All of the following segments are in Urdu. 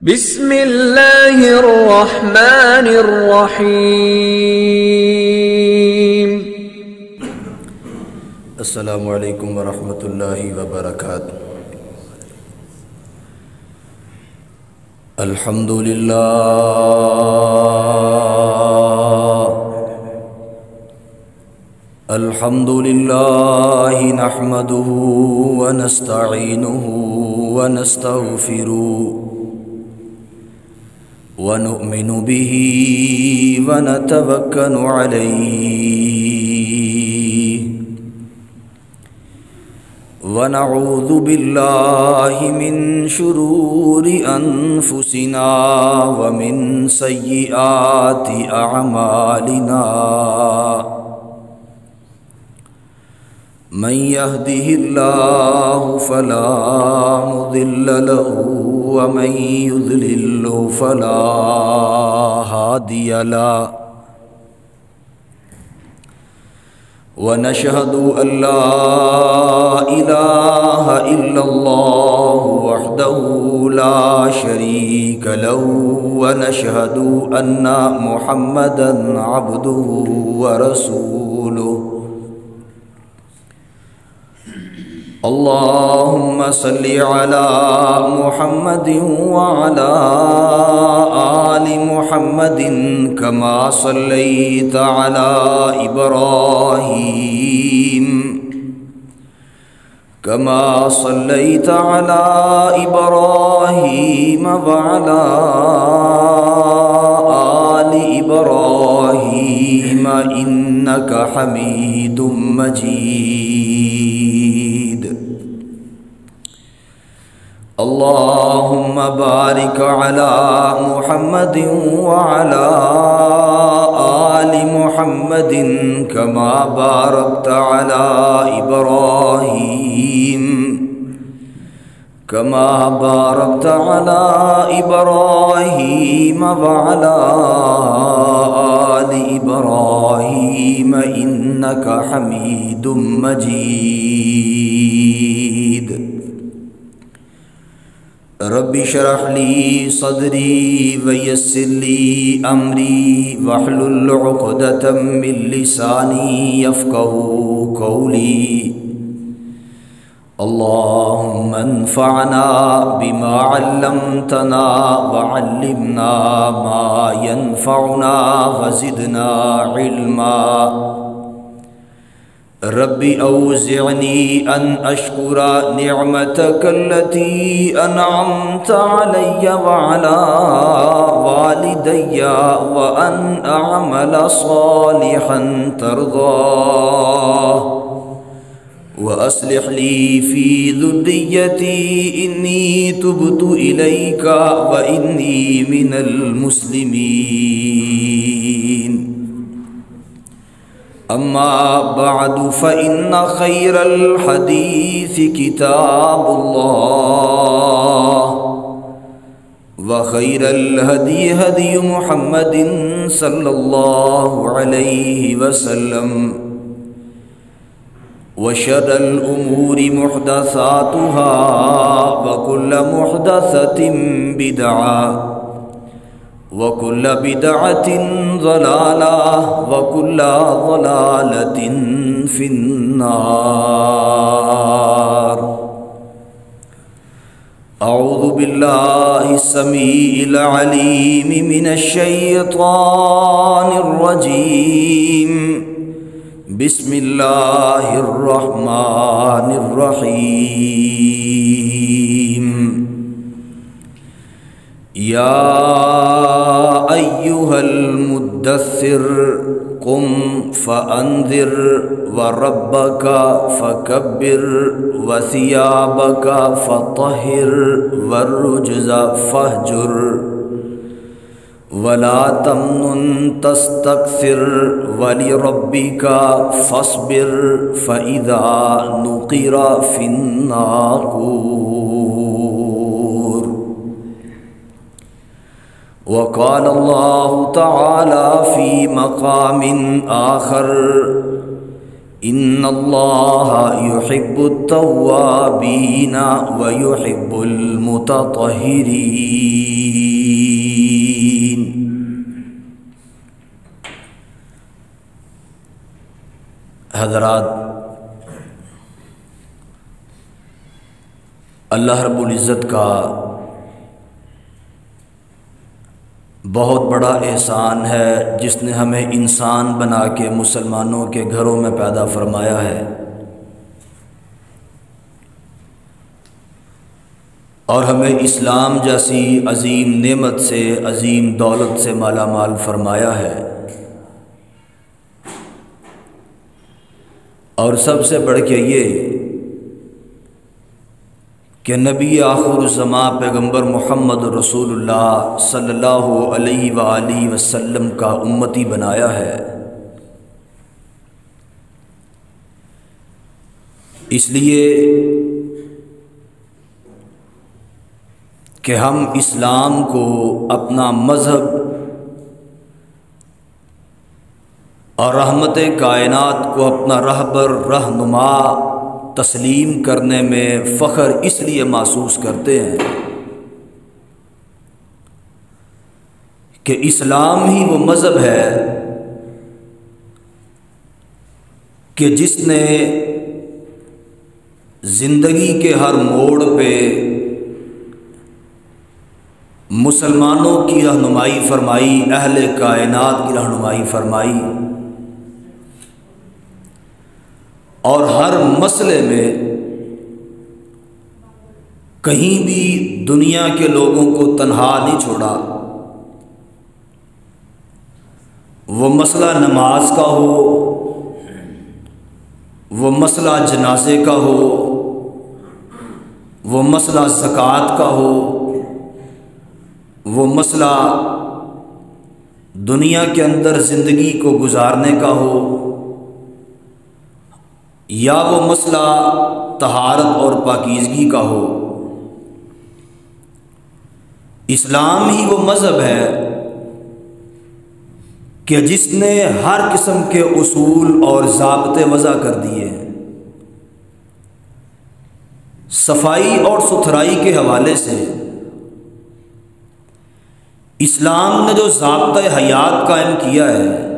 بسم اللہ الرحمن الرحیم۔ السلام علیکم ورحمۃ اللہ وبرکاتہ۔ الحمد للہ نحمده ونستعینه ونستغفره ونؤمن به ونتوکل علیہ ونعوذ باللہ من شرور انفسنا ومن سیئات اعمالنا من يهده الله فلا مضل له ومن يضلل فلا هادي له ونشهد أن لا إله إلا الله وحده لا شريك له ونشهد أن محمدا عبده ورسوله اللهم صل على محمد وعلى آل محمد كما صليت على إبراهيم وعلى آل إبراهيم إنك حميد مجيد اللهم بارك على محمد وعلى آل محمد كما باركت على إبراهيم وعلى آل إبراهيم إنك حميد مجيد رب اشرح لي صدري ويسر لي أمري واحلل عقدة من لساني يفقهوا قولي اللهم انفعنا بما علمتنا وعلمنا ما ينفعنا وزدنا علما رب اوزعني ان اشكر نعمتك التي انعمت علي وعلى والدي وان اعمل صالحا ترضاه وأصلح لي في ذريتي إني تبت إليك وإني من المسلمين أما بعد فإن خير الحديث كتاب الله وخير الهدي هدي محمد صلى الله عليه وسلم وشر الأمور محدثاتها وكل محدثة بدعة وكل بدعة ضلالة وكل ضلالة في النار أعوذ بالله السميع العليم من الشيطان الرجيم بسم اللہ الرحمن الرحیم یا ایہا المدثر قم فانذر وربک فکبر وثیابک فطہر والرجز فاہجر ولا تمنن تستكثر ولربك فاصبر فإذا نقر في الناقور وقال الله تعالى في مقام آخر إن الله يحب التوابين ويحب المتطهرين حضرات، اللہ رب العزت کا بہت بڑا احسان ہے جس نے ہمیں انسان بنا کے مسلمانوں کے گھروں میں پیدا فرمایا ہے، اور ہمیں اسلام جیسی عظیم نعمت سے، عظیم دولت سے مالا مال فرمایا ہے۔ اور سب سے بڑھ کے یہ کہ نبی آخر الزمان پیغمبر محمد رسول اللہ صلی اللہ علیہ وآلہ وسلم کا امتی بنایا ہے۔ اس لیے کہ ہم اسلام کو اپنا مذہب اور رحمت کائنات کو اپنا رہبر رہنما تسلیم کرنے میں فخر اس لیے محسوس کرتے ہیں کہ اسلام ہی وہ مذہب ہے کہ جس نے زندگی کے ہر موڑ پہ مسلمانوں کی رہنمائی فرمائی، اہل کائنات کی رہنمائی فرمائی، اور ہر مسئلے میں کہیں بھی دنیا کے لوگوں کو تنہا نہیں چھوڑا۔ وہ مسئلہ نماز کا ہو، وہ مسئلہ جنازے کا ہو، وہ مسئلہ زکوٰۃ کا ہو، وہ مسئلہ دنیا کے اندر زندگی کو گزارنے کا ہو، یا وہ مسئلہ طہارت اور پاکیزگی کا ہو، اسلام ہی وہ مذہب ہے کہ جس نے ہر قسم کے اصول اور ضابطے وضع کر دیے ہیں۔ صفائی اور ستھرائی کے حوالے سے اسلام نے جو ضابطۂ حیات قائم کیا ہے،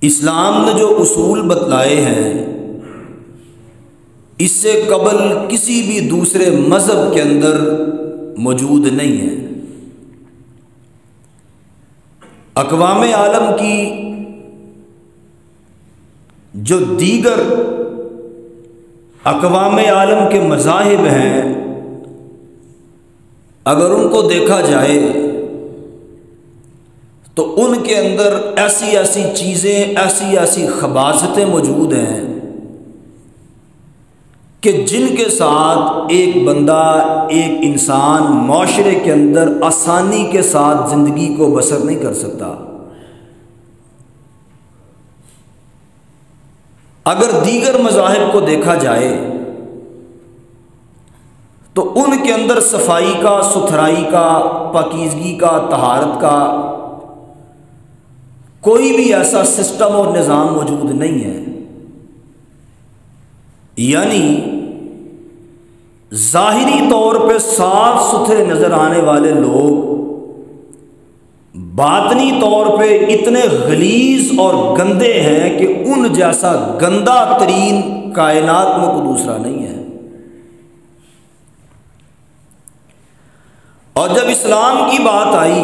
اسلام نے جو اصول بتلائے ہیں، اس سے قبل کسی بھی دوسرے مذہب کے اندر موجود نہیں ہے۔ اقوام عالم کی جو دیگر اقوام عالم کے مذاہب ہیں، اگر ان کو دیکھا جائے تو ان کے اندر ایسی ایسی چیزیں، ایسی ایسی خباثتیں موجود ہیں کہ جن کے ساتھ ایک بندہ، ایک انسان معاشرے کے اندر آسانی کے ساتھ زندگی کو بسر نہیں کر سکتا۔ اگر دیگر مذاہب کو دیکھا جائے تو ان کے اندر صفائی کا، ستھرائی کا، پاکیزگی کا، طہارت کا کوئی بھی ایسا سسٹم اور نظام موجود نہیں ہے۔ یعنی ظاہری طور پہ صاف ستھرے نظر آنے والے لوگ باطنی طور پہ اتنے غلیظ اور گندے ہیں کہ ان جیسا گندا ترین کائنات میں کوئی دوسرا نہیں ہے۔ اور جب اسلام کی بات آئی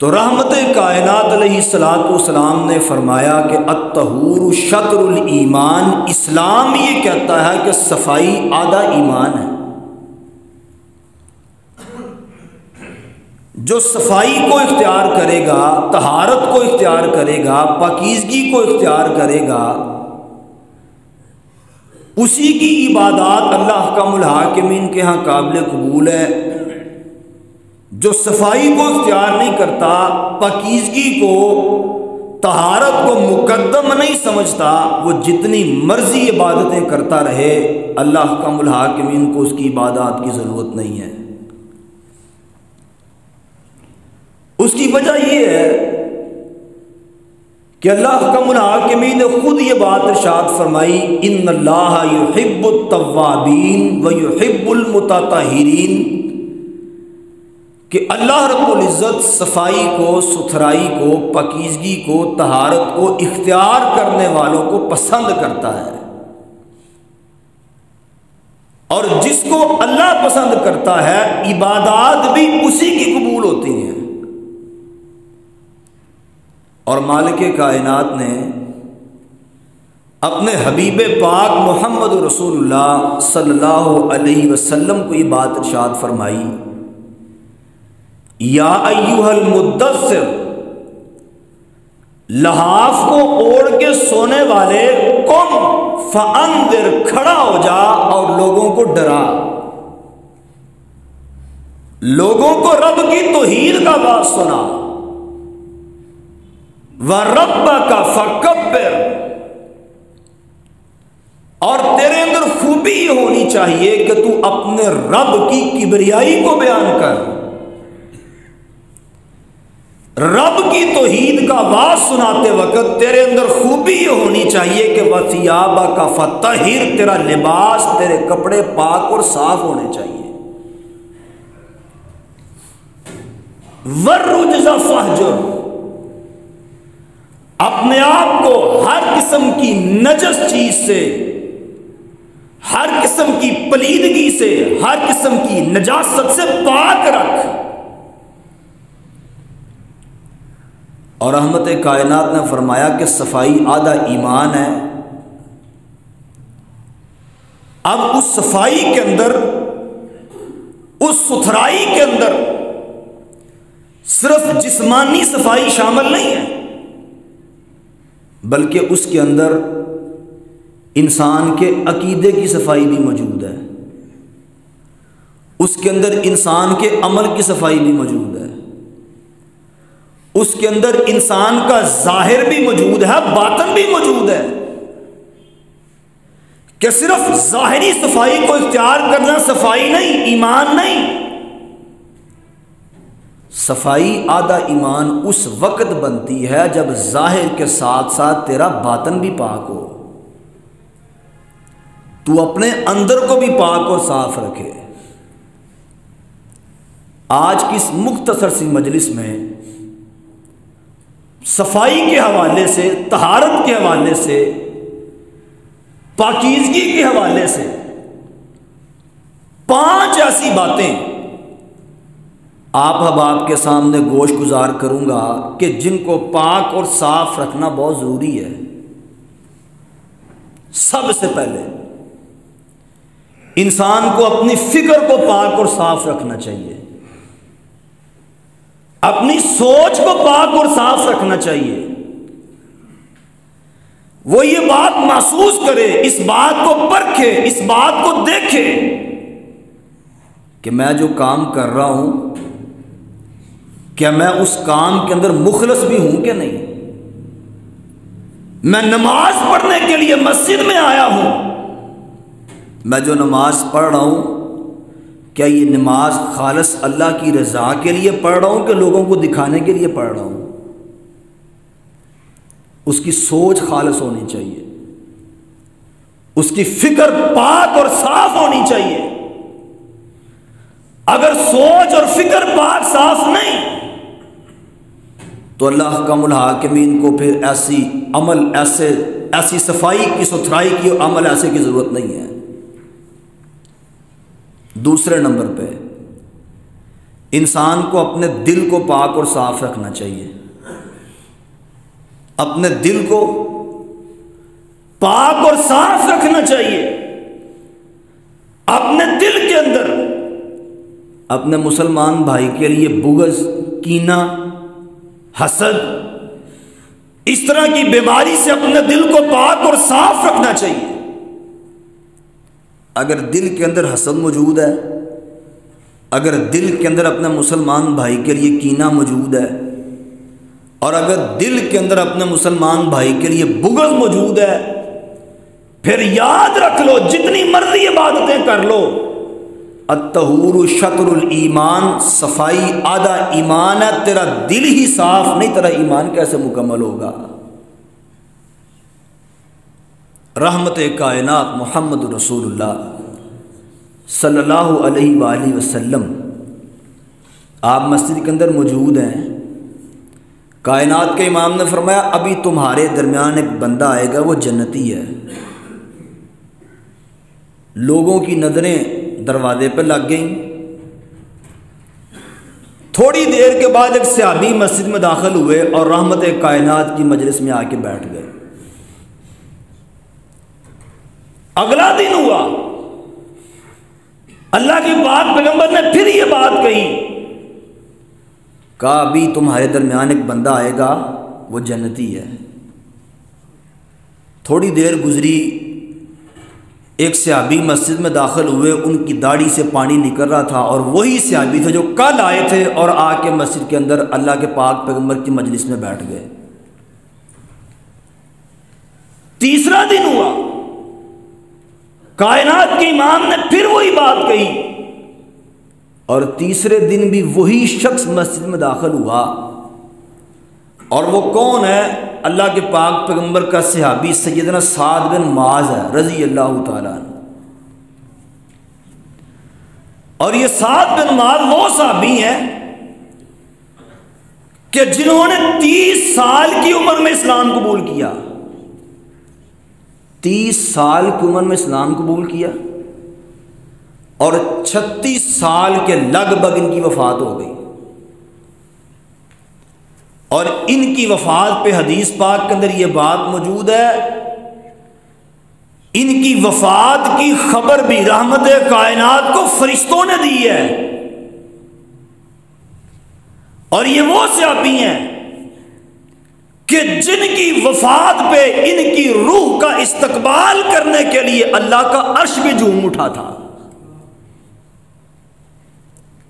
تو رحمت کائنات علیہ الصلوۃ والسلام نے فرمایا کہ الطہور شطر الایمان، اسلام یہ کہتا ہے کہ صفائی آدھا ایمان ہے۔ جو صفائی کو اختیار کرے گا، طہارت کو اختیار کرے گا، پاکیزگی کو اختیار کرے گا، اسی کی عبادات اللہ احکم الحاکمین کے ہاں قابل قبول ہے۔ جو صفائی کو اختیار نہیں کرتا، پاکیزگی کو، طہارت کو مقدم نہیں سمجھتا، وہ جتنی مرضی عبادتیں کرتا رہے، اللہ احکم الحاکمین کو اس کی عبادات کی ضرورت نہیں ہے۔ اس کی وجہ یہ ہے کہ اللہ احکم الحاکمین نے خود یہ بات ارشاد فرمائی، ان اللہ یحب التوابین و یحب المتطہرین، کہ اللہ رب العزت صفائی کو، ستھرائی کو، پاکیزگی کو، طہارت کو اختیار کرنے والوں کو پسند کرتا ہے، اور جس کو اللہ پسند کرتا ہے عبادات بھی اسی کی قبول ہوتی ہیں۔ اور مالک کائنات نے اپنے حبیب پاک محمد رسول اللہ صلی اللہ علیہ وسلم کو یہ بات ارشاد فرمائی، یا ایھا المدثر، لحاف کو اوڑھ کے سونے والے، قم فانذر، کھڑا ہو جا اور لوگوں کو ڈرا، لوگوں کو رب کی توحید کا بات سنا، وَرَبَّكَ فَكَبِّرْ، اور تیرے اندر خوبی یہ ہونی چاہیے کہ تو اپنے رب کی کبریائی کو بیان کر، رب کی توحید کا آواز سناتے وقت تیرے اندر خوبی یہ ہونی چاہیے کہ وَثِيَابَكَ فَطَہِّرْ، تیرا لباس، تیرے کپڑے پاک اور صاف ہونے چاہیے، وَالرُّجْزَ فَاہْجُرْ، اپنے آپ کو ہر قسم کی نجس چیز سے، ہر قسم کی پلیدگی سے، ہر قسم کی نجاست سے پاک رکھ۔ اور رحمت کائنات نے فرمایا کہ صفائی آدھا ایمان ہے۔ اب اس صفائی کے اندر، اس ستھرائی کے اندر صرف جسمانی صفائی شامل نہیں ہے، بلکہ اس کے اندر انسان کے عقیدے کی صفائی بھی موجود ہے، اس کے اندر انسان کے عمل کی صفائی بھی موجود ہے، اس کے اندر انسان کا ظاہر بھی موجود ہے، باطن بھی موجود ہے، کہ صرف ظاہری صفائی کو اختیار کرنا صفائی نہیں، ایمان نہیں۔ صفائی آدھا ایمان اس وقت بنتی ہے جب ظاہر کے ساتھ ساتھ تیرا باطن بھی پاک ہو، تو اپنے اندر کو بھی پاک اور صاف رکھے۔ آج کی اس مختصر سی مجلس میں صفائی کے حوالے سے، طہارت کے حوالے سے، پاکیزگی کے حوالے سے 5 ایسی باتیں آپ احباب کے سامنے گوش گزار کروں گا کہ جن کو پاک اور صاف رکھنا بہت ضروری ہے۔ سب سے پہلے انسان کو اپنی فکر کو پاک اور صاف رکھنا چاہیے، اپنی سوچ کو پاک اور صاف رکھنا چاہیے۔ وہ یہ بات محسوس کرے، اس بات کو پرکھے، اس بات کو دیکھے کہ میں جو کام کر رہا ہوں، کیا میں اس کام کے اندر مخلص بھی ہوں کہ نہیں؟ میں نماز پڑھنے کے لیے مسجد میں آیا ہوں، میں جو نماز پڑھ رہا ہوں کیا یہ نماز خالص اللہ کی رضا کے لیے پڑھ رہا ہوں کہ لوگوں کو دکھانے کے لیے پڑھ رہا ہوں؟ اس کی سوچ خالص ہونی چاہیے، اس کی فکر پاک اور صاف ہونی چاہیے۔ اگر سوچ اور فکر پاک صاف نہیں تو اللہ حکم الحاکمین کو پھر ایسی صفائی کی، ستھرائی کی اور عمل ایسے کی ضرورت نہیں ہے۔ دوسرے نمبر پہ انسان کو اپنے دل کو پاک اور صاف رکھنا چاہیے، اپنے دل کو پاک اور صاف رکھنا چاہیے۔ اپنے دل کے اندر اپنے مسلمان بھائی کے لیے بغض، کینہ، حسد، اس طرح کی بیماری سے اپنے دل کو پاک اور صاف رکھنا چاہیے۔ اگر دل کے اندر حسد موجود ہے، اگر دل کے اندر اپنے مسلمان بھائی کے لیے کینہ موجود ہے، اور اگر دل کے اندر اپنے مسلمان بھائی کے لیے بغض موجود ہے، پھر یاد رکھ لو، جتنی مرضی عبادتیں کر لو، الطہور شطر الایمان، صفائی آدھا ایمان ہے۔ تیرا دل ہی صاف نہیں، تیرا ایمان کیسے مکمل ہوگا؟ رحمت کائنات محمد رسول اللہ صلی اللہ علیہ وآلہ وسلم آپ مسجد کے اندر موجود ہیں، کائنات کے امام نے فرمایا ابھی تمہارے درمیان ایک بندہ آئے گا، وہ جنتی ہے۔ لوگوں کی نظریں دروازے پہ لگ گئیں۔ تھوڑی دیر کے بعد ایک صحابی مسجد میں داخل ہوئے اور رحمت کائنات کی مجلس میں آ کے بیٹھ گئے۔ اگلا دن ہوا، اللہ کے پاک پیغمبر نے پھر یہ بات کہی، کہا ابھی تمہارے درمیان ایک بندہ آئے گا، وہ جنتی ہے۔ تھوڑی دیر گزری، ایک صحابی مسجد میں داخل ہوئے، ان کی داڑھی سے پانی نکل رہا تھا، اور وہی صحابی تھے جو کل آئے تھے اور آ کے مسجد کے اندر اللہ کے پاک پیغمبر کی مجلس میں بیٹھ گئے۔ تیسرا دن ہوا، کائنات کے امام نے پھر وہی بات کہی، اور تیسرے دن بھی وہی شخص مسجد میں داخل ہوا، اور وہ کون ہے؟ اللہ کے پاک پیغمبر کا صحابی سیدنا سعد بن معاذ ہے رضی اللہ تعالیٰ عنہ۔ اور یہ سعد بن معاذ وہ صحابی ہیں کہ جنہوں نے 30 سال کی عمر میں اسلام قبول کیا، 30 سال کی عمر میں اسلام قبول کیا، اور 36 سال کے لگ بھگ ان کی وفات ہو گئی۔ اور ان کی وفات پہ حدیث پاک کے اندر یہ بات موجود ہے، ان کی وفات کی خبر بھی رحمت کائنات کو فرشتوں نے دی ہے، اور یہ وہ صحابی ہیں کہ جن کی وفات پہ ان کی روح کا استقبال کرنے کے لیے اللہ کا عرش بھی جھوم اٹھا تھا۔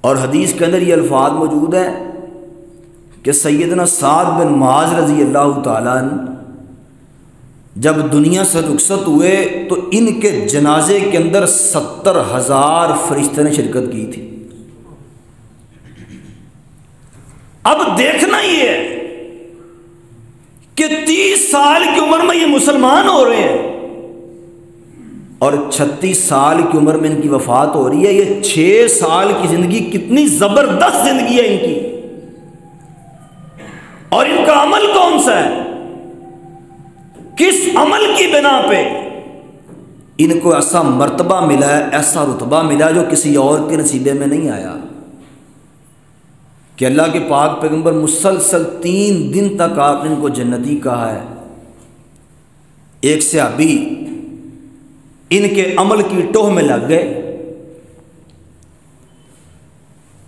اور حدیث کے اندر یہ الفاظ موجود ہیں کہ سیدنا سعد بن معاذ رضی اللہ تعالیٰ عنہ جب دنیا سے رخصت ہوئے تو ان کے جنازے کے اندر 70,000 فرشتے نے شرکت کی تھی۔ اب دیکھنا یہ ہے کہ 30 سال کی عمر میں یہ مسلمان ہو رہے ہیں، اور 36 سال کی عمر میں ان کی وفات ہو رہی ہے۔ یہ 6 سال کی زندگی کتنی زبردست زندگی ہے ان کی، اور ان کا عمل کون سا ہے؟ کس عمل کی بنا پہ ان کو ایسا مرتبہ ملا ہے، ایسا رتبہ ملا جو کسی اور کے نصیبے میں نہیں آیا، کہ اللہ کے پاک پیغمبر مسلسل 3 دن تک آپ نے ان کو جنتی کہا ہے۔ ایک صحابی ان کے عمل کی ٹوہ میں لگ گئے،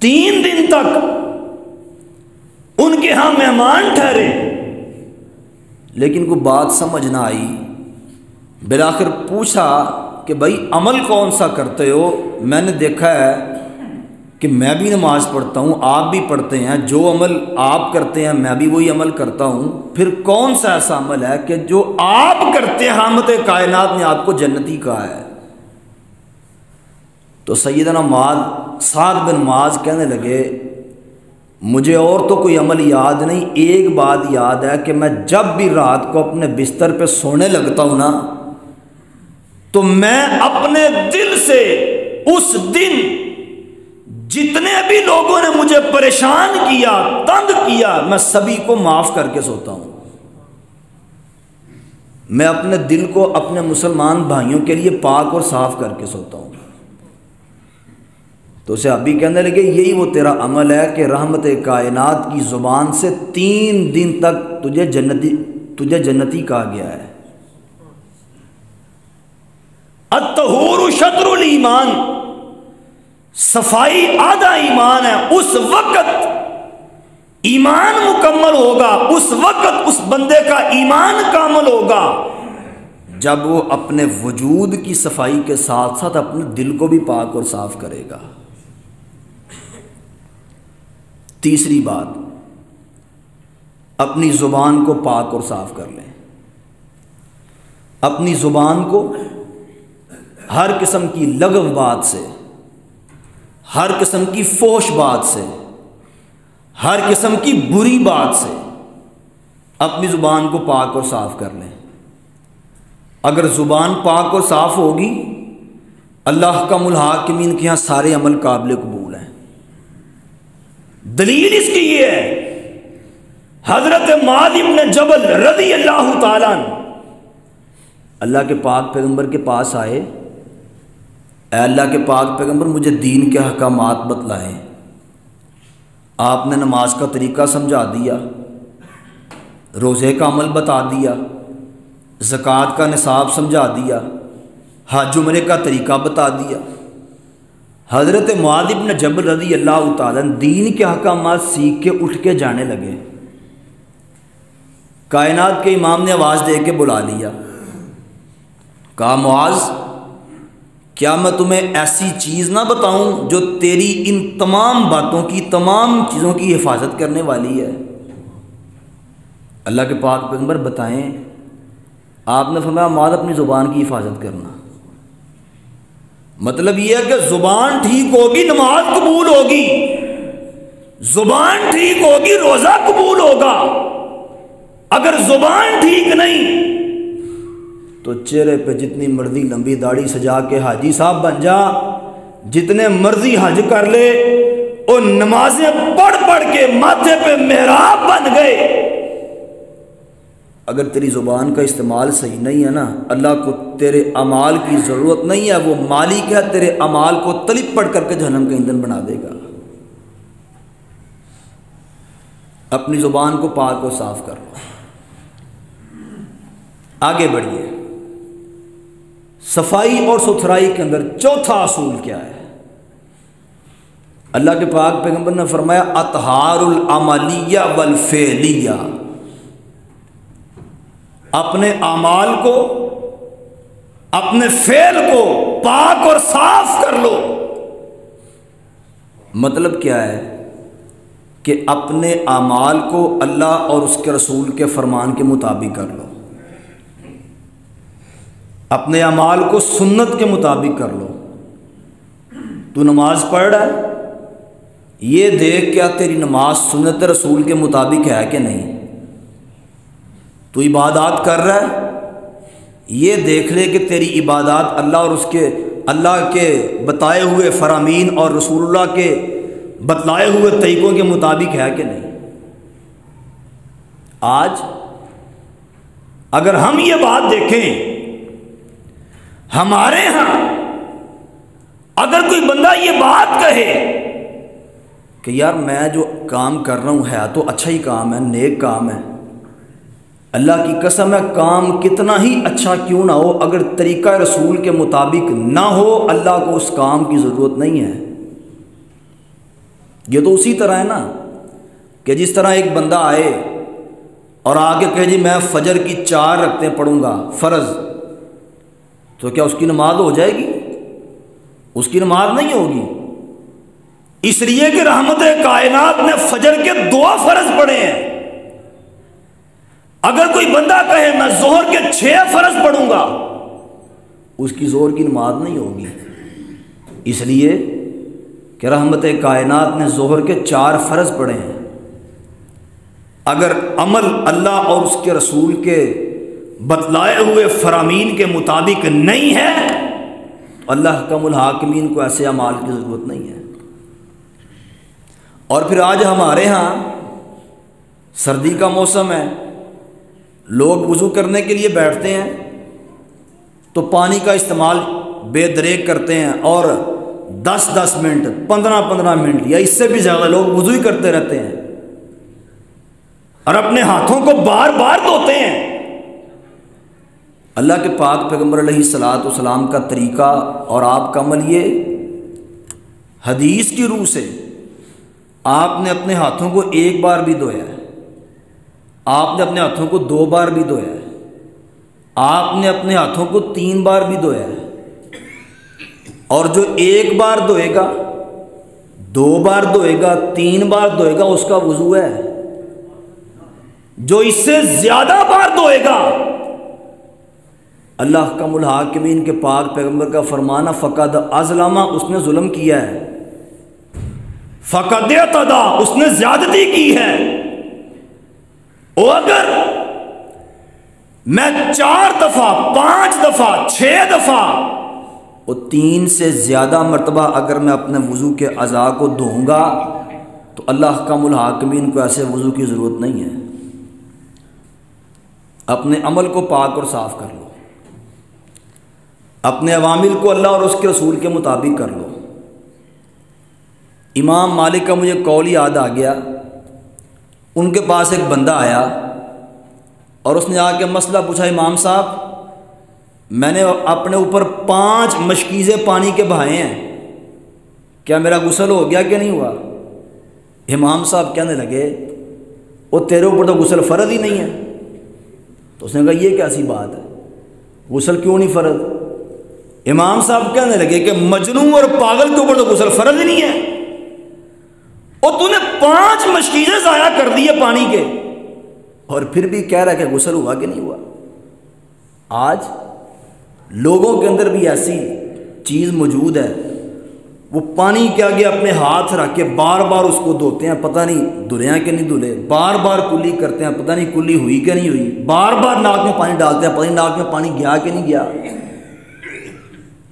3 دن تک ان کے ہاں مہمان ٹھہرے، لیکن کوئی بات سمجھ نہ آئی۔ بالآخر پوچھا کہ بھائی عمل کون سا کرتے ہو؟ میں نے دیکھا ہے کہ میں بھی نماز پڑھتا ہوں، آپ بھی پڑھتے ہیں، جو عمل آپ کرتے ہیں میں بھی وہی عمل کرتا ہوں، پھر کون سا ایسا عمل ہے کہ جو آپ کرتے ہیں رحمت کائنات نے آپ کو جنتی کہا ہے؟ تو سیدنا سعد بن معاذ کہنے لگے مجھے اور تو کوئی عمل یاد نہیں، ایک بات یاد ہے کہ میں جب بھی رات کو اپنے بستر پہ سونے لگتا ہوں نا، تو میں اپنے دل سے اس دن جتنے بھی لوگوں نے مجھے پریشان کیا، تنگ کیا، میں سبھی کو معاف کر کے سوتا ہوں۔ میں اپنے دل کو اپنے مسلمان بھائیوں کے لیے پاک اور صاف کر کے سوتا ہوں۔ تو اسے ابھی کہنے لگے یہی وہ تیرا عمل ہے کہ رحمت کائنات کی زبان سے 3 دن تک تجھے جنتی کہا گیا ہے۔ الطہور شطر الایمان، صفائی آدھا ایمان ہے۔ اس وقت ایمان مکمل ہوگا، اس وقت اس بندے کا ایمان کامل ہوگا جب وہ اپنے وجود کی صفائی کے ساتھ ساتھ اپنے دل کو بھی پاک اور صاف کرے گا۔ تیسری بات، اپنی زبان کو پاک اور صاف کر لیں۔ اپنی زبان کو ہر قسم کی لغو بات سے، ہر قسم کی فحش بات سے، ہر قسم کی بری بات سے اپنی زبان کو پاک اور صاف کر لیں۔ اگر زبان پاک اور صاف ہوگی، اللہ کا الحاکمین کے یہاں سارے عمل قابل قبول ہیں۔ دلیل اس کی یہ ہے، حضرت معاذ بن جبل رضی اللہ تعالیٰ عنہ اللہ کے پاک پیغمبر کے پاس آئے، اے اللہ کے پاک پیغمبر مجھے دین کے احکامات بتلائیں۔ آپ نے نماز کا طریقہ سمجھا دیا، روزے کا عمل بتا دیا، زکوٰۃ کا نصاب سمجھا دیا، حج عمرے کا طریقہ بتا دیا۔ حضرت معاذ بن جبل رضی اللہ تعالیٰ عنہ دین کے احکامات سیکھ کے اٹھ کے جانے لگے۔ کائنات کے امام نے آواز دے کے بلا لیا، کہا معاذ کیا میں تمہیں ایسی چیز نہ بتاؤں جو تیری ان تمام باتوں کی، تمام چیزوں کی حفاظت کرنے والی ہے؟ اللہ کے پاک پیغمبر بتائیں۔ آپ نے فرمایا معاذ اپنی زبان کی حفاظت کرنا۔ مطلب یہ ہے کہ زبان ٹھیک ہوگی نماز قبول ہوگی، زبان ٹھیک ہوگی روزہ قبول ہوگا۔ اگر زبان ٹھیک نہیں تو چہرے پہ جتنی مرضی لمبی داڑھی سجا کے حاجی صاحب بن جا، جتنے مرضی حج کر لے، اور نمازیں پڑھ پڑھ کے ماتھے پہ محراب بن گئے، اگر تیری زبان کا استعمال صحیح نہیں ہے نا، اللہ کو تیرے اعمال کی ضرورت نہیں ہے، وہ مالک ہے تیرے اعمال کو تلپ پڑھ کر کے جہنم کا ایندھن بنا دے گا۔ اپنی زبان کو پاک و صاف کر لو۔ آگے بڑھیے، صفائی اور ستھرائی کے اندر چوتھا اصول کیا ہے؟ اللہ کے پاک پیغمبر نے فرمایا اطہار العملیہ والفعلیہ، اپنے اعمال کو، اپنے فعل کو پاک اور صاف کر لو۔ مطلب کیا ہے کہ اپنے اعمال کو اللہ اور اس کے رسول کے فرمان کے مطابق کر لو، اپنے اعمال کو سنت کے مطابق کر لو۔ تو نماز پڑھ رہا ہے، یہ دیکھ کیا تیری نماز سنت رسول کے مطابق ہے کہ نہیں۔ تو عبادات کر رہا ہے، یہ دیکھ لے کہ تیری عبادات اللہ اور اللہ کے بتائے ہوئے فرامین اور رسول اللہ کے بتلائے ہوئے طریقوں کے مطابق ہے کہ نہیں۔ آج اگر ہم یہ بات دیکھیں، ہمارے ہاں اگر کوئی بندہ یہ بات کہے کہ یار میں جو کام کر رہا ہوں ہے تو اچھا ہی کام ہے، نیک کام ہے، اللہ کی قسم ہے کام کتنا ہی اچھا کیوں نہ ہو، اگر طریقہ رسول کے مطابق نہ ہو اللہ کو اس کام کی ضرورت نہیں ہے۔ یہ تو اسی طرح ہے نا کہ جس طرح ایک بندہ آئے اور آگے کہے جی میں فجر کی 4 رکعتیں پڑھوں گا فرض، تو کیا اس کی نماز ہو جائے گی؟ اس کی نماز نہیں ہوگی، اس لیے کہ رحمت کائنات نے فجر کے 2 فرض پڑھے ہیں۔ اگر کوئی بندہ کہے میں ظہر کے 6 فرض پڑھوں گا، اس کی ظہر کی نماز نہیں ہوگی، اس لیے کہ رحمت کائنات نے ظہر کے 4 فرض پڑھے ہیں۔ اگر عمل اللہ اور اس کے رسول کے بتلائے ہوئے فرامین کے مطابق نہیں ہے تو اللہ حکم الحاکمین کو ایسے اعمال کی ضرورت نہیں ہے۔ اور پھر آج ہمارے ہاں سردی کا موسم ہے، لوگ وضو کرنے کے لیے بیٹھتے ہیں تو پانی کا استعمال بے دریغ کرتے ہیں، اور 10-10 منٹ 15-15 منٹ یا اس سے بھی زیادہ لوگ وضو ہی کرتے رہتے ہیں اور اپنے ہاتھوں کو بار بار دھوتے ہیں۔ اللہ کے پاک پیغمبر علیہ الصلاۃ والسلام کا طریقہ اور آپ کا عمل یہ حدیث کی روح سے، آپ نے اپنے ہاتھوں کو 1 بار بھی دھویا ہے، آپ نے اپنے ہاتھوں کو 2 بار بھی دھویا ہے، آپ نے اپنے ہاتھوں کو 3 بار بھی دھویا ہے، اور جو 1 بار دھوئے گا، 2 بار دھوئے گا، 3 بار دھوئے گا، اس کا وضو ہے۔ جو اس سے زیادہ بار دھوئے گا، اللہ حکم الحاکمین کے پاک پیغمبر کا فرمانا فقد ازلم، اس نے ظلم کیا ہے، فقد اعتدی، اس نے زیادتی کی ہے۔ اور اگر میں 4 دفعہ 5 دفعہ 6 دفعہ اور 3 سے زیادہ مرتبہ اگر میں اپنے وضو کے اعضاء کو دھوؤں گا تو اللہ احکم الحاکمین کو ایسے وضو کی ضرورت نہیں ہے۔ اپنے عمل کو پاک اور صاف کر لو، اپنے عوامل کو اللہ اور اس کے رسول کے مطابق کر لو۔ امام مالک کا مجھے قول یاد آ گیا، ان کے پاس ایک بندہ آیا اور اس نے آ کے مسئلہ پوچھا، امام صاحب میں نے اپنے اوپر 5 مشکیزیں پانی کے بہائے ہیں، کیا میرا غسل ہو گیا کہ نہیں ہوا؟ امام صاحب کہنے لگے وہ تیرے اوپر تو غسل فرض ہی نہیں ہے۔ تو اس نے کہا یہ کیسی بات ہے، غسل کیوں نہیں فرض؟ امام صاحب کہنے لگے کہ مجنون اور پاگل کے اوپر تو غسل فرض ہی نہیں ہے، اور تو نے 5 مشکیزیں ضائع کر دی ہے پانی کے، اور پھر بھی کہہ رہا ہے کہ غسل ہوا کہ نہیں ہوا۔ آج لوگوں کے اندر بھی ایسی چیز موجود ہے، وہ پانی کے آگے اپنے ہاتھ رکھ کے بار بار اس کو دھوتے ہیں، پتہ نہیں دھلے ہیں کہ نہیں دھلے، بار بار کلی کرتے ہیں، پتہ نہیں کلی ہوئی کہ نہیں ہوئی، بار بار ناک میں پانی ڈالتے ہیں، پتہ نہیں ناک میں پانی گیا کہ نہیں گیا۔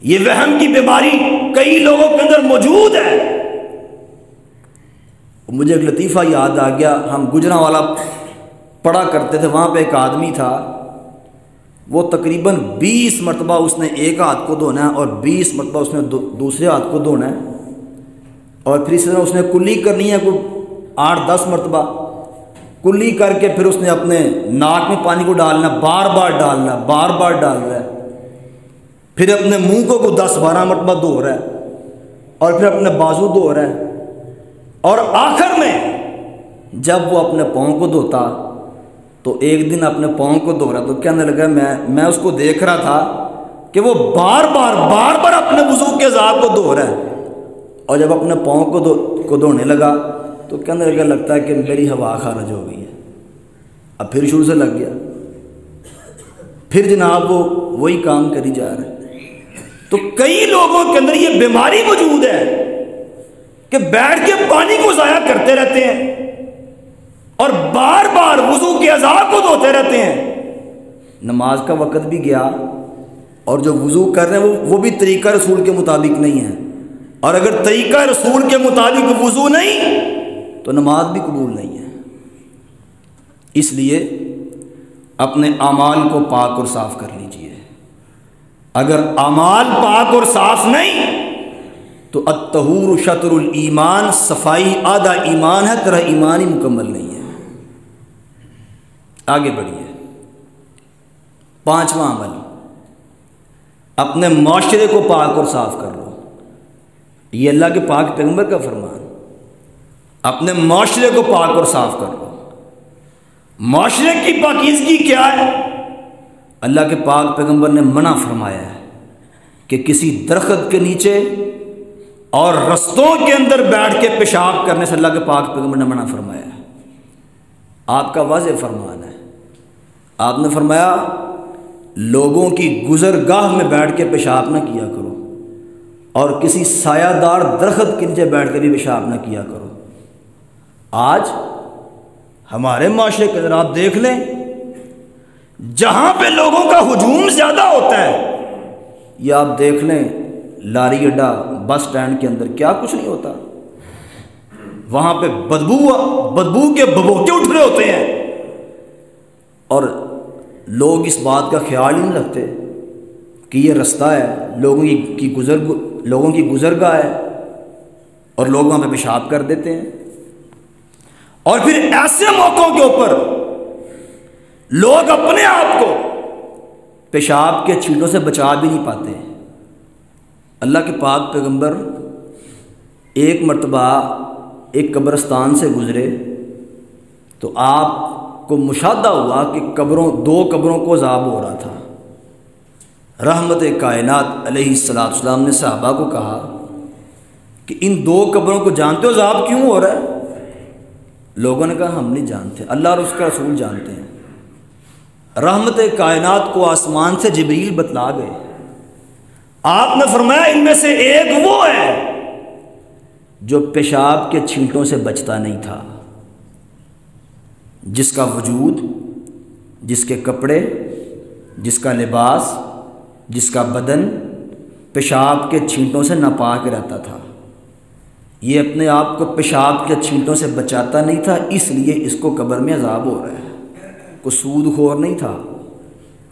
یہ وہم کی بیماری کئی لوگوں کے اندر موجود ہے۔ مجھے ایک لطیفہ یاد آ گیا، ہم گجرانوالا پڑھا کرتے تھے، وہاں پہ ایک آدمی تھا، وہ تقریباً 20 مرتبہ اس نے ایک ہاتھ کو دھونا ہے اور 20 مرتبہ اس نے دوسرے ہاتھ کو دھونا ہے، اور پھر اس طرح اس نے کلی کرنی ہے، کوئی 8-10 مرتبہ کلی کر کے پھر اس نے اپنے ناک میں پانی کو ڈالنا، بار بار ڈالنا، بار بار ڈالنا ہے، پھر اپنے منہ کو 10-12 مرتبہ دھو رہا ہے، اور پھر اپنے بازو دھو رہا ہے، اور آخر میں جب وہ اپنے پاؤں کو دھوتا تو ایک دن اپنے پاؤں کو دھو رہا تو کہنے لگا میں اس کو دیکھ رہا تھا کہ وہ بار بار اپنے وضو کے اعضاء کو دھو رہا ہے، اور جب اپنے پاؤں کو دھونے لگا تو کہنے لگا لگتا ہے کہ میری ہوا خارج ہو گئی ہے۔ اب پھر شروع سے لگ گیا، پھر جناب وہ وہی کام کری جا رہا ہے۔ تو کئی لوگوں کے اندر یہ بیماری موجود ہے کہ بیٹھ کے پانی کو ضائع کرتے رہتے ہیں اور بار بار وضو کے اعضاء کو دھوتے رہتے ہیں۔ نماز کا وقت بھی گیا، اور جو وضو کر رہے ہیں وہ بھی طریقہ رسول کے مطابق نہیں ہے، اور اگر طریقہ رسول کے مطابق وضو نہیں تو نماز بھی قبول نہیں ہے۔ اس لیے اپنے اعمال کو پاک اور صاف کر لیجئے۔ اگر اعمال پاک اور صاف نہیں تو الطہور شطر الایمان، صفائی آدھا ایمان ہے، تیرا ایمان ہی مکمل نہیں ہے۔ آگے بڑھیے۔ 5واں عمل، اپنے معاشرے کو پاک اور صاف کر لو۔ یہ اللہ کے پاک پیغمبر کا فرمان، اپنے معاشرے کو پاک اور صاف کر لو۔ معاشرے کی پاکیزگی کیا ہے؟ اللہ کے پاک پیغمبر نے منع فرمایا ہے کہ کسی درخت کے نیچے اور رستوں کے اندر بیٹھ کے پیشاب کرنے سے اللہ کے پاک پیغمبر نے منع فرمایا ہے۔ آپ کا واضح فرمان ہے، آپ نے فرمایا لوگوں کی گزرگاہ میں بیٹھ کے پیشاب نہ کیا کرو، اور کسی سایہ دار درخت کے نیچے بیٹھ کے بھی پیشاب نہ کیا کرو۔ آج ہمارے معاشرے کے اندر آپ دیکھ لیں، جہاں پہ لوگوں کا ہجوم زیادہ ہوتا ہے، یا آپ دیکھ لیں لاری اڈا، بس سٹینڈ کے اندر کیا کچھ نہیں ہوتا، وہاں پہ بدبو کے ببوکے اٹھ رہے ہوتے ہیں، اور لوگ اس بات کا خیال ہی نہیں رکھتے کہ یہ رستہ ہے، لوگوں کی گزرگاہ ہے، اور لوگ وہاں پہ پیشاب کر دیتے ہیں۔ اور پھر ایسے موقعوں کے اوپر لوگ اپنے آپ کو پیشاب کے چھینٹوں سے بچا بھی نہیں پاتے۔ اللہ کے پاک پیغمبر ایک مرتبہ ایک قبرستان سے گزرے تو آپ کو مشاہدہ ہوا کہ دو قبروں کو عذاب ہو رہا تھا۔ رحمت کائنات علیہ السلام نے صحابہ کو کہا کہ ان 2 قبروں کو جانتے ہو عذاب کیوں ہو رہا ہے؟ لوگوں نے کہا ہم نہیں جانتے، اللہ اور اس کا رسول جانتے ہیں۔ رحمت کائنات کو آسمان سے جبریل بتلا گئے، آپ نے فرمایا ان میں سے ایک وہ ہے جو پیشاب کے چھینٹوں سے بچتا نہیں تھا، جس کا وجود، جس کے کپڑے، جس کا لباس، جس کا بدن پیشاب کے چھینٹوں سے ناپاک رہتا تھا۔ یہ اپنے آپ کو پیشاب کے چھینٹوں سے بچاتا نہیں تھا، اس لیے اس کو قبر میں عذاب ہو رہا ہے۔ کوئی سود خور نہیں تھا،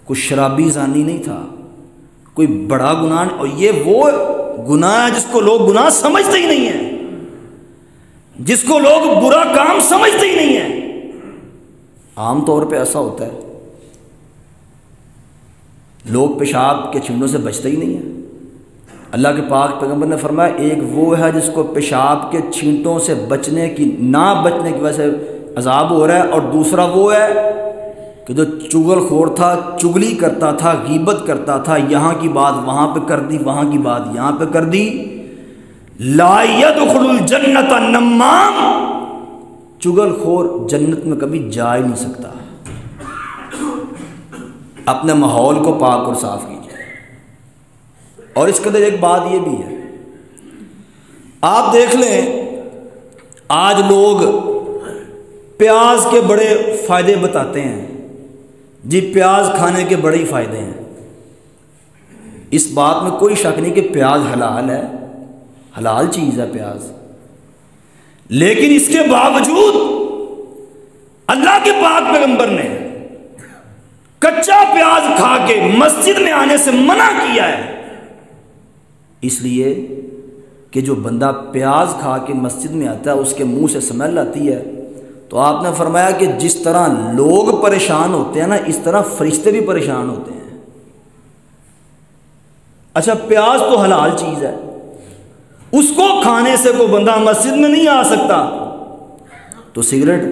کوئی شرابی زانی نہیں تھا، کوئی بڑا گناہ نہیں، اور یہ وہ گناہ ہے جس کو لوگ گناہ سمجھتے ہی نہیں ہیں، جس کو لوگ برا کام سمجھتے ہی نہیں ہیں۔ عام طور پہ ایسا ہوتا ہے، لوگ پیشاب کے چھینٹوں سے بچتے ہی نہیں ہیں۔ اللہ کے پاک پیغمبر نے فرمایا ایک وہ ہے جس کو پیشاب کے چھینٹوں سے بچنے کی نہ بچنے کی وجہ سے عذاب ہو رہا ہے، اور دوسرا وہ ہے کہ جو چغل خور تھا، چگلی کرتا تھا، غیبت کرتا تھا، یہاں کی بات وہاں پہ کر دی، وہاں کی بات یہاں پہ کر دی۔ لا يدخل الجنت نمام، چغل خور جنت میں کبھی جا ہی نہیں سکتا۔ اپنے ماحول کو پاک اور صاف کیجیے۔ اور اس کے اندر ایک بات یہ بھی ہے، آپ دیکھ لیں آج لوگ پیاز کے بڑے فائدے بتاتے ہیں، جی پیاز کھانے کے بڑے ہی فائدے ہیں۔ اس بات میں کوئی شک نہیں کہ پیاز حلال ہے، حلال چیز ہے پیاز، لیکن اس کے باوجود اللہ کے پاک پیغمبر نے کچا پیاز کھا کے مسجد میں آنے سے منع کیا ہے، اس لیے کہ جو بندہ پیاز کھا کے مسجد میں آتا ہے اس کے منہ سے اسمیل آتی ہے۔ تو آپ نے فرمایا کہ جس طرح لوگ پریشان ہوتے ہیں نا، اس طرح فرشتے بھی پریشان ہوتے ہیں۔ اچھا پیاز تو حلال چیز ہے، اس کو کھانے سے کوئی بندہ مسجد میں نہیں آ سکتا، تو سگریٹ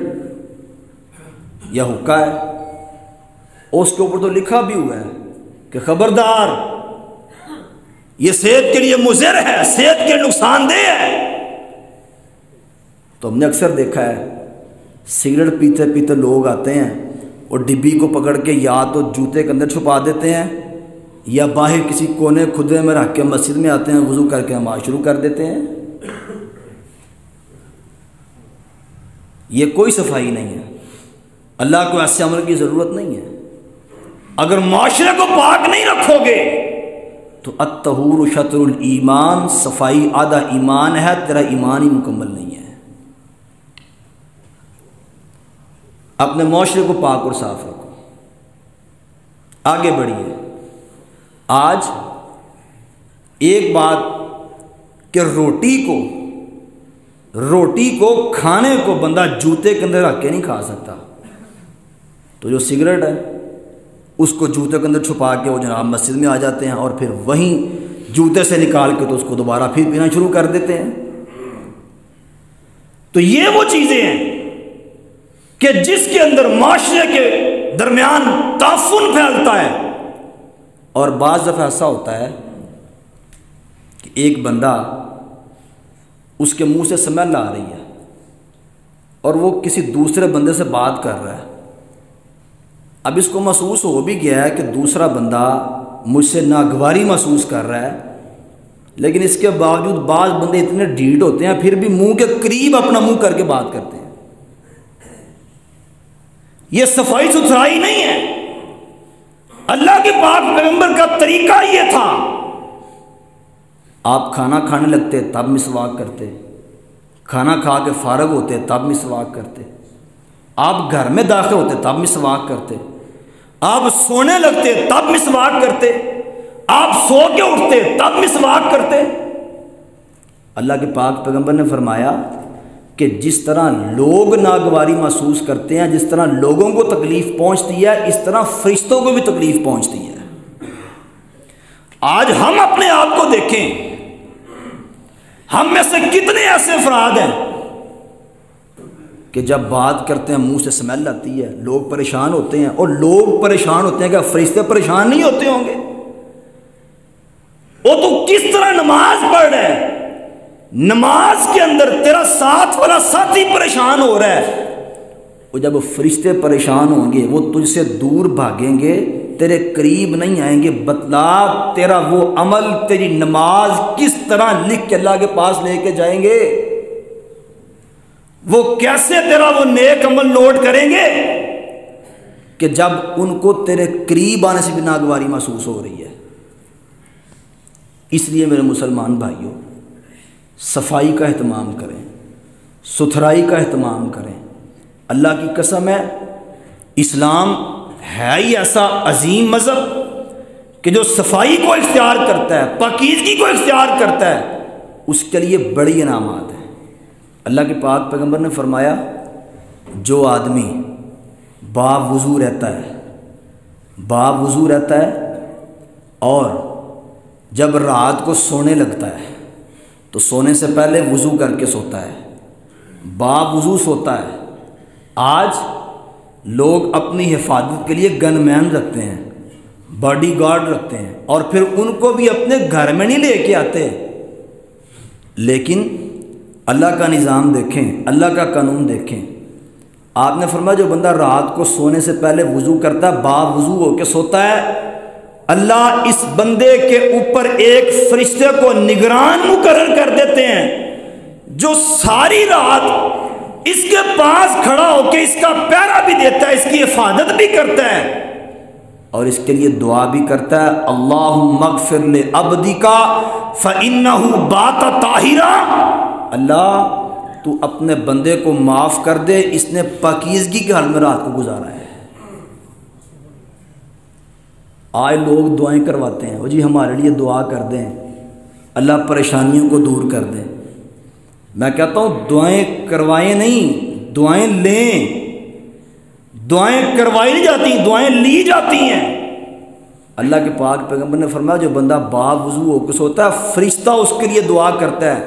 یا حقہ ہے، اس کے اوپر تو لکھا بھی ہوا ہے کہ خبردار یہ صحت کے لیے مضر ہے، صحت کے نقصان دہ ہے۔ تو ہم نے اکثر دیکھا ہے سگریٹ پیتے پیتے لوگ آتے ہیں اور ڈبی کو پکڑ کے یا تو جوتے کے اندر چھپا دیتے ہیں یا باہر کسی کونے کھدے میں رکھ کے مسجد میں آتے ہیں، وضو کر کے نماز شروع کر دیتے ہیں۔ یہ کوئی صفائی نہیں ہے، اللہ کو ایسے عمل کی ضرورت نہیں ہے۔ اگر معاشرے کو پاک نہیں رکھو گے تو الطہور شطر الایمان، صفائی آدھا ایمان ہے، تیرا ایمان ہی مکمل نہیں ہے۔ اپنے معاشرے کو پاک اور صاف رکھو، آگے بڑھیے۔ آج ایک بات کہ روٹی کو کھانے کو بندہ جوتے کے اندر رکھ کے نہیں کھا سکتا، تو جو سگریٹ ہے اس کو جوتے کے اندر چھپا کے وہ جناب مسجد میں آ جاتے ہیں، اور پھر وہیں جوتے سے نکال کے تو اس کو دوبارہ پھر پینا شروع کر دیتے ہیں۔ تو یہ وہ چیزیں ہیں کہ جس کے اندر معاشرے کے درمیان تعفن پھیلتا ہے، اور بعض دفعہ ایسا ہوتا ہے کہ ایک بندہ اس کے منہ سے اسمیل آ رہی ہے اور وہ کسی دوسرے بندے سے بات کر رہا ہے، اب اس کو محسوس ہو بھی گیا ہے کہ دوسرا بندہ مجھ سے ناگواری محسوس کر رہا ہے، لیکن اس کے باوجود بعض بندے اتنے ڈھیٹ ہوتے ہیں پھر بھی منہ کے قریب اپنا منہ کر کے بات کرتے ہیں۔ یہ صفائی ستھرائی نہیں ہے۔ اللہ کے پاک پیغمبر کا طریقہ یہ تھا، آپ کھانا کھانے لگتے تب مسواک کرتے، کھانا کھا کے فارغ ہوتے تب مسواک کرتے، آپ گھر میں داخل ہوتے تب مسواک کرتے، آپ سونے لگتے تب مسواک کرتے، آپ سو کے اٹھتے تب مسواک کرتے۔ اللہ کے پاک پیغمبر نے فرمایا کہ جس طرح لوگ ناگواری محسوس کرتے ہیں، جس طرح لوگوں کو تکلیف پہنچتی ہے، اس طرح فرشتوں کو بھی تکلیف پہنچتی ہے۔ آج ہم اپنے آپ کو دیکھیں، ہم میں سے کتنے ایسے افراد ہیں کہ جب بات کرتے ہیں منہ سے اسمیل آتی ہے، لوگ پریشان ہوتے ہیں، اور لوگ پریشان ہوتے ہیں کہ فرشتے پریشان نہیں ہوتے ہوں گے؟ وہ تو کس طرح نماز پڑھ رہا ہے، نماز کے اندر تیرا ساتھ والا ساتھی پریشان ہو رہا ہے، وہ جب فرشتے پریشان ہوں گے وہ تجھ سے دور بھاگیں گے، تیرے قریب نہیں آئیں گے۔ بتلا تیرا وہ عمل، تیری نماز کس طرح لکھ کے اللہ کے پاس لے کے جائیں گے، وہ کیسے تیرا وہ نیک عمل نوٹ کریں گے کہ جب ان کو تیرے قریب آنے سے بھی ناگواری محسوس ہو رہی ہے۔ اس لیے میرے مسلمان بھائیوں، صفائی کا اہتمام کریں، ستھرائی کا اہتمام کریں۔ اللہ کی قسم ہے، اسلام ہے ہی ایسا عظیم مذہب کہ جو صفائی کو اختیار کرتا ہے، پاکیزگی کو اختیار کرتا ہے، اس کے لیے بڑی انعامات ہیں۔ اللہ کے پاک پیغمبر نے فرمایا، جو آدمی باوضو رہتا ہے اور جب رات کو سونے لگتا ہے تو سونے سے پہلے وضو کر کے سوتا ہے، باوضو سوتا ہے۔ آج لوگ اپنی حفاظت کے لیے گن مین رکھتے ہیں، باڈی گارڈ رکھتے ہیں، اور پھر ان کو بھی اپنے گھر میں نہیں لے کے آتے۔ لیکن اللہ کا نظام دیکھیں، اللہ کا قانون دیکھیں۔ آپ نے فرمایا جو بندہ رات کو سونے سے پہلے وضو کرتا ہے، باوضو ہو کے سوتا ہے، اللہ اس بندے کے اوپر ایک فرشتے کو نگران مقرر کر دیتے ہیں جو ساری رات اس کے پاس کھڑا ہو کے اس کا پہرا بھی دیتا ہے، اس کی حفاظت بھی کرتا ہے اور اس کے لیے دعا بھی کرتا ہے، اللہم اغفر لعبدک فإنہ بات طاہرا۔ اللہ تو اپنے بندے کو معاف کر دے، اس نے پاکیزگی کے حال میں رات کو گزارا ہے۔ آج لوگ دعائیں کرواتے ہیں، وہ جی ہمارے لیے دعا کر دیں، اللہ پریشانیوں کو دور کر دیں۔ میں کہتا ہوں دعائیں کروائیں نہیں، دعائیں لیں۔ دعائیں کروائی نہیں جاتی، دعائیں لی جاتی ہیں۔ اللہ کے پاک پیغمبر نے فرمایا جو بندہ باوضو ہو کے سوتا ہے، فرشتہ اس کے لیے دعا کرتا ہے،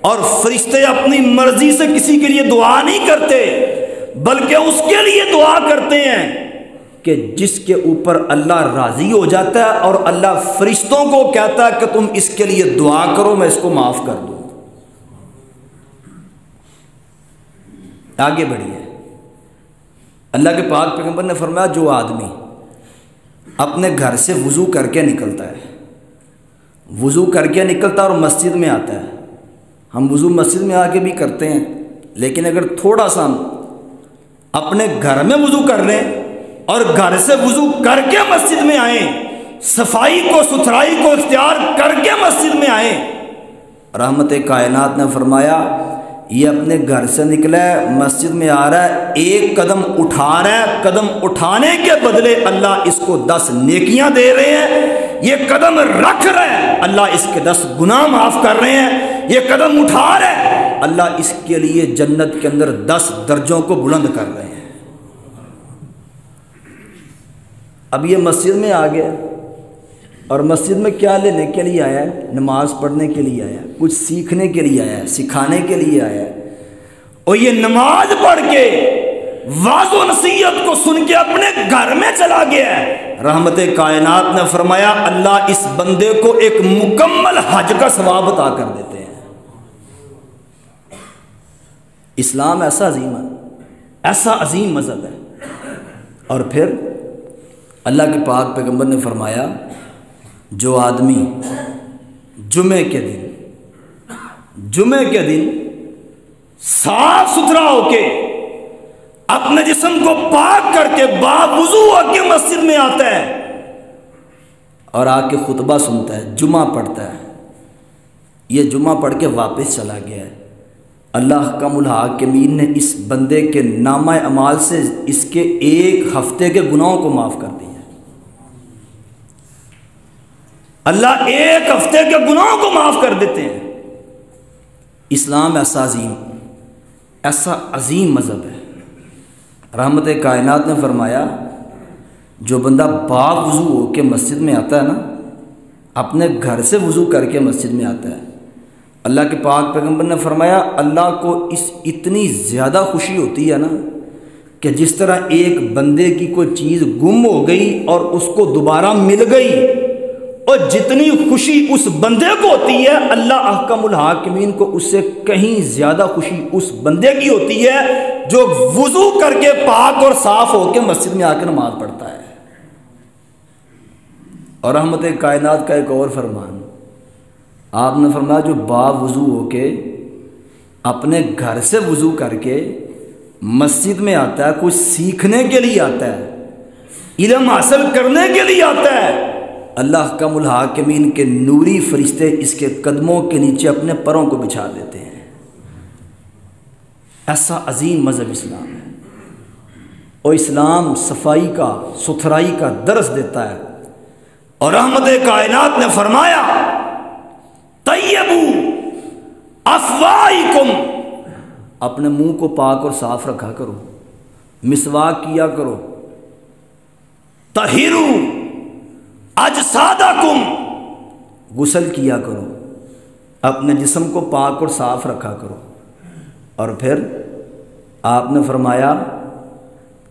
اور فرشتے اپنی مرضی سے کسی کے لیے دعا نہیں کرتے بلکہ اس کے لیے دعا کرتے ہیں کہ جس کے اوپر اللہ راضی ہو جاتا ہے، اور اللہ فرشتوں کو کہتا ہے کہ تم اس کے لیے دعا کرو، میں اس کو معاف کر دوں۔ آگے بڑھیے۔ اللہ کے پاک پیغمبر نے فرمایا جو آدمی اپنے گھر سے وضو کر کے نکلتا ہے، وضو کر کے نکلتا ہے اور مسجد میں آتا ہے، ہم وضو مسجد میں آ کے بھی کرتے ہیں، لیکن اگر تھوڑا سا ہم اپنے گھر میں وضو کر لیں اور گھر سے وضو کر کے مسجد میں آئیں، صفائی کو ستھرائی کو اختیار کر کے مسجد میں آئیں، رحمت کائنات نے فرمایا یہ اپنے گھر سے نکلا ہے، مسجد میں آ رہا ہے، ایک قدم اٹھا رہا ہے، قدم اٹھانے کے بدلے اللہ اس کو 10 نیکیاں دے رہے ہیں، یہ قدم رکھ رہا ہے اللہ اس کے 10 گناہ معاف کر رہے ہیں، یہ قدم اٹھا رہا ہے اللہ اس کے لیے جنت کے اندر 10 درجوں کو بلند کر رہے ہیں۔ اب یہ مسجد میں آ گیا اور مسجد میں کیا لینے کے لیے آیا ہے؟ نماز پڑھنے کے لیے آیا ہے، کچھ سیکھنے کے لیے آیا ہے، سکھانے کے لیے آیا ہے، اور یہ نماز پڑھ کے واعظ و نصیحت کو سن کے اپنے گھر میں چلا گیا ہے، رحمت کائنات نے فرمایا اللہ اس بندے کو ایک مکمل حج کا ثواب عطا کر دیتے ہیں۔ اسلام ایسا عظیم ہے، ایسا عظیم مذہب ہے۔ اور پھر اللہ کے پاک پیغمبر نے فرمایا جو آدمی جمعے کے دن صاف ستھرا ہو کے اپنے جسم کو پاک کر کے باوضو ہو کے مسجد میں آتا ہے اور آ کے خطبہ سنتا ہے، جمعہ پڑھتا ہے، یہ جمعہ پڑھ کے واپس چلا گیا ہے، اللہ احکم الحاکمین نے اس بندے کے نامہ اعمال سے اس کے 1 ہفتے کے گناہوں کو معاف کر دیا۔ اللہ 1 ہفتے کے گناہوں کو معاف کر دیتے ہیں۔ اسلام ایسا عظیم مذہب ہے۔ رحمت کائنات نے فرمایا جو بندہ باوضو ہو کے مسجد میں آتا ہے نا، اپنے گھر سے وضو کر کے مسجد میں آتا ہے، اللہ کے پاک پیغمبر نے فرمایا اللہ کو اس اتنی زیادہ خوشی ہوتی ہے نا کہ جس طرح ایک بندے کی کوئی چیز گم ہو گئی اور اس کو دوبارہ مل گئی، اور جتنی خوشی اس بندے کو ہوتی ہے اللہ احکم الحاکمین کو اس سے کہیں زیادہ خوشی اس بندے کی ہوتی ہے جو وضو کر کے پاک اور صاف ہو کے مسجد میں آ کے نماز پڑھتا ہے۔ اور رحمت کائنات کا ایک اور فرمان آپ نے فرمایا جو باوضو ہو کے اپنے گھر سے وضو کر کے مسجد میں آتا ہے، کچھ سیکھنے کے لیے آتا ہے، علم حاصل کرنے کے لیے آتا ہے، اللہ کم الحاکمین کے نوری فرشتے اس کے قدموں کے نیچے اپنے پروں کو بچھا دیتے ہیں۔ ایسا عظیم مذہب اسلام ہے، اور اسلام صفائی کا، ستھرائی کا درس دیتا ہے۔ اور رحمت کائنات نے فرمایا طیبو افواہکم، اپنے منہ کو پاک اور صاف رکھا کرو، مسواک کیا کرو۔ طہروا اجسادکم، غسل کیا کرو، اپنے جسم کو پاک اور صاف رکھا کرو۔ اور پھر آپ نے فرمایا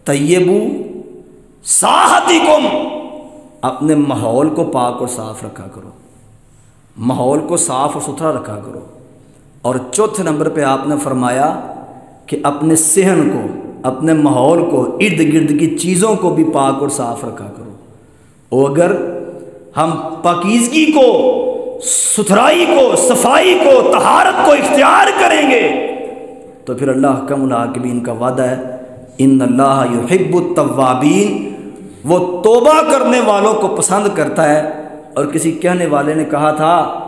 طیبو ساحتکم، اپنے ماحول کو پاک اور صاف رکھا کرو، ماحول کو صاف اور ستھرا رکھا کرو۔ اور چوتھے نمبر پہ آپ نے فرمایا کہ اپنے صحن کو، اپنے ماحول کو، ارد گرد کی چیزوں کو بھی پاک اور صاف رکھا کرو۔ اور اگر ہم پاکیزگی کو، ستھرائی کو، صفائی کو، طہارت کو اختیار کریں گے تو پھر اللہ کم الحاکمین کا وعدہ ہے ان اللہ یحب التوابین، وہ توبہ کرنے والوں کو پسند کرتا ہے۔ اور کسی کہنے والے نے کہا تھا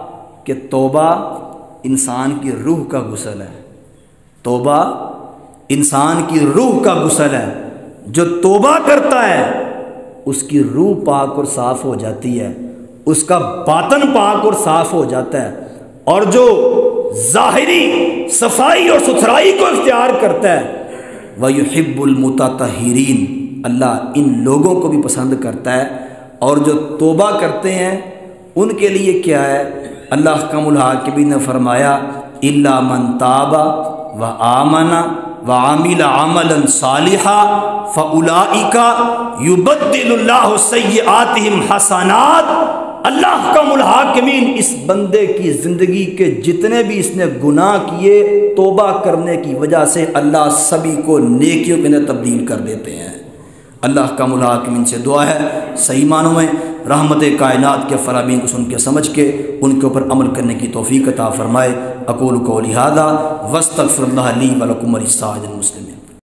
کہ توبہ انسان کی روح کا غسل ہے، توبہ انسان کی روح کا غسل ہے۔ جو توبہ کرتا ہے اس کی روح پاک اور صاف ہو جاتی ہے، اس کا باطن پاک اور صاف ہو جاتا ہے۔ اور جو ظاہری صفائی اور ستھرائی کو اختیار کرتا ہے وَيُحِبُّ الْمُتَطَهِّرِينَ، اللہ ان لوگوں کو بھی پسند کرتا ہے۔ اور جو توبہ کرتے ہیں ان کے لیے کیا ہے؟ اللہ کم الحاکمین نے فرمایا إِلَّا مَن تَابَ وَآمَنَ وَعَمِلَ عَمَلًا صَالِحًا فَأُولَئِكَ يُبَدِّلُ اللَّهُ سَيِّئَاتِهِمْ حَسَنَاتٍ۔ اللہ کم الحاکمین اس بندے کی زندگی کے جتنے بھی اس نے گناہ کیے، توبہ کرنے کی وجہ سے اللہ سبھی کو نیکیوں میں تبدیل کر دیتے ہیں۔ اللہ کم الحاکمین سے دعا ہے صحیح معنوں میں رحمت کائنات کے فرامین کو سن کے سمجھ کے ان کے اوپر عمل کرنے کی توفیق عطا فرمائے۔ اقول قولی ھذا واستغفر اللہ لی ولکم ولسائر المسلمین۔